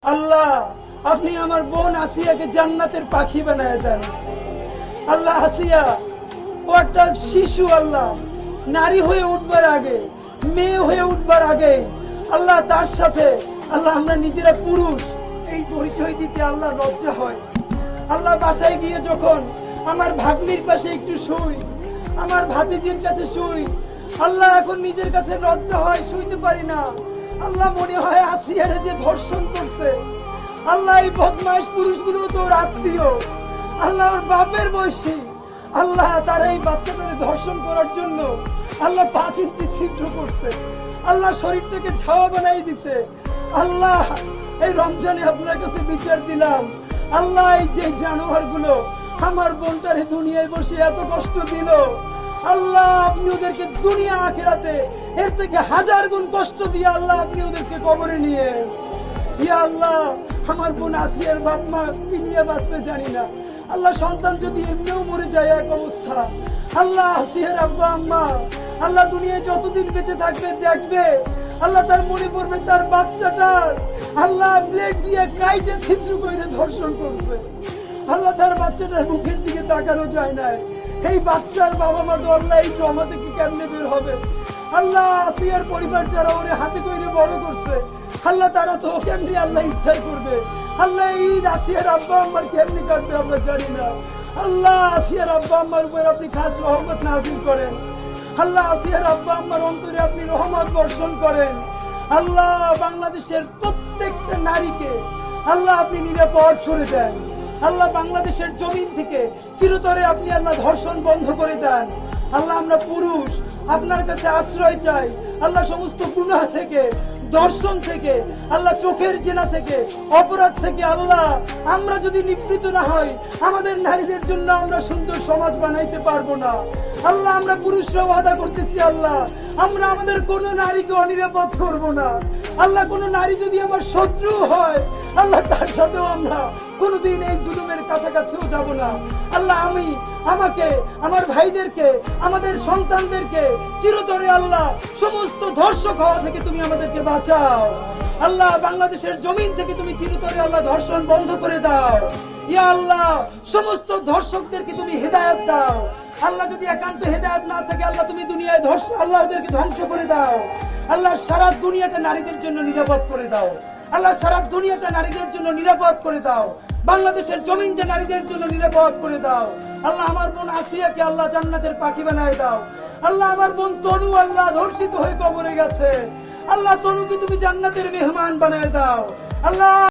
আল্লাহ আপনি আমার বোন আসিয়াকে জান্নাতের পাখি বানায় দেন। আল্লাহ আসিয়া ও একটা শিশু, আল্লাহ নারী হয়ে উঠবার আগে, মেয়ে হয়ে উঠবার আগে আল্লাহ তার সাথে আল্লাহ আমরা নিজেরা পুরুষ এই পরিচয় দিতে আল্লাহ লজ্জা হয়। আল্লাহ বাসায় গিয়ে যখন আমার ভাগ্নির পাশে একটু শুই, আমার ভাতিজির কাছে শুই, আল্লাহ এখন নিজের কাছে লজ্জা হয়, শুইতে পারি না। আল্লাহ মনে হয় আসিয়ারে যে ধর্ষণ করছে, আল্লাহ এই বদমাইশ পুরুষগুলো তোর আত্মীয়, আল্লাহ ওর বাপের বয়সী, আল্লাহ তারা এই বাচ্চাটাকে ধর্ষণ করার জন্য আল্লাহ 5 ইঞ্চি ছিদ্র করছে, আল্লাহ শরীরটাকে ঝাওয়া বানাই দিছে। আল্লাহ এই রমজানে আপনার কাছে বিচার দিলাম, আল্লাহ এই যে জানোয়ার গুলো আমার বোনটারে দুনিয়ায় বসে এত কষ্ট দিল, আল্লাহ আপনি ওদেরকে দুনিয়া আখিরাতে এর থেকে 1000 গুণ কষ্ট দিয়ে আল্লাহ আপনি ওদেরকে কবরে নিয়ে। ইয়া আল্লাহ আমার বোন আসিয়ার বাপ মা কি নিয়ে বাঁচবে জানি না, আল্লাহ সন্তান যদি এমনিও মরে যায় এক অবস্থা, আল্লাহ আসিয়ার আব্বা আম্মা আল্লাহ দুনিয়ায় যতদিন বেঁচে থাকবে দেখবে, আল্লাহ তার মনে পড়বে তার বাচ্চাটার আল্লাহ ব্লেড দিয়ে কাইটে ছিদ্র করে ধর্ষণ করছে, আল্লাহ তার বাচ্চাটার মুখের দিকে তাকানো যায় না। এই বাচ্চার বাবা মা তো আল্লাহ এই ট্রমা থেকে কেমনে বের হবে? আল্লাহ আসিয়ার পরিবার যারা ওরে হাতে করে বড় করছে, আল্লাহ তারা তো কেমনি আল্লাহ ইফতার করবে, আল্লাহ ঈদ আসিয়ার আব্বা আম্মার কেমনি কাটবে আমরা জানি না। আল্লাহ আসিয়ার আব্বা আম্মার উপর আপনি খাস রহমত নাযিল করেন, আল্লাহ আসিয়ার আব্বা আম্মার অন্তরে আপনি রহমত বর্ষণ করেন। আল্লাহ বাংলাদেশের প্রত্যেকটা নারীকে আল্লাহ আপনি নিরাপদ করে দেন, আল্লাহ বাংলাদেশের জমিন থেকে চিরতরে আপনি আল্লাহ ধর্ষণ বন্ধ করে দেন। আল্লাহ আমরা পুরুষ আপনার কাছে আশ্রয় চাই, আল্লাহ সমস্ত গুনাহ থেকে, দর্শন থেকে, আল্লাহ চোখের জেনা থেকে, অপরাধ থেকে আল্লাহ আমরা যদি নিবৃত না হই আমাদের নারীদের জন্য আমরা সুন্দর সমাজ বানাইতে পারবো না। আল্লাহ আমরা পুরুষরা ওয়াদা করতেছি আল্লাহ আমরা আমাদের কোনো নারীকে অনিরাপদ করব না। আল্লাহ কোনো নারী যদি আমার শত্রু হয় আল্লাহ তার সাথেও আমরা কোনোদিন এই জুলুমের কাছাকাছিও যাব না। আল্লাহ আমাকে আমার ভাইদেরকে আমাদের সন্তানদেরকে চিরতরে আল্লাহ সমস্ত ধর্ষক হওয়া থেকে তুমি আমাদেরকে বাঁচাও। আল্লাহ বাংলাদেশের জমিন থেকে তুমি চিরতরে আল্লাহ ধর্ষণ বন্ধ করে দাও। ইয়া আল্লাহ সমস্ত ধর্ষকদেরকে তুমি হেদায়েত দাও। আল্লাহ যদি একান্ত হেদায়েত না থাকে আল্লাহ তুমি দুনিয়ায় আল্লাহ ওদেরকে ধ্বংস করে দাও। আল্লাহ সারা দুনিয়াটা নারীদের জন্য নিরাপদ করে দাও। আল্লাহ সারা দুনিয়াটা নারীদের জন্য নিরাপদ করে দাও। বাংলাদেশের জমিনটা নারীদের জন্য নিরাপদ করে দাও। আল্লাহ আমার বোন আসিয়াকে আল্লাহ জান্নাতের পাখি বানায় দাও। আল্লাহ আমার বোন তনু আল্লাহ ধর্ষিত হয়ে কবরে গেছে, আল্লাহ তনুকে তুমি জান্নাতের মেহমান বানায় দাও। আল্লাহ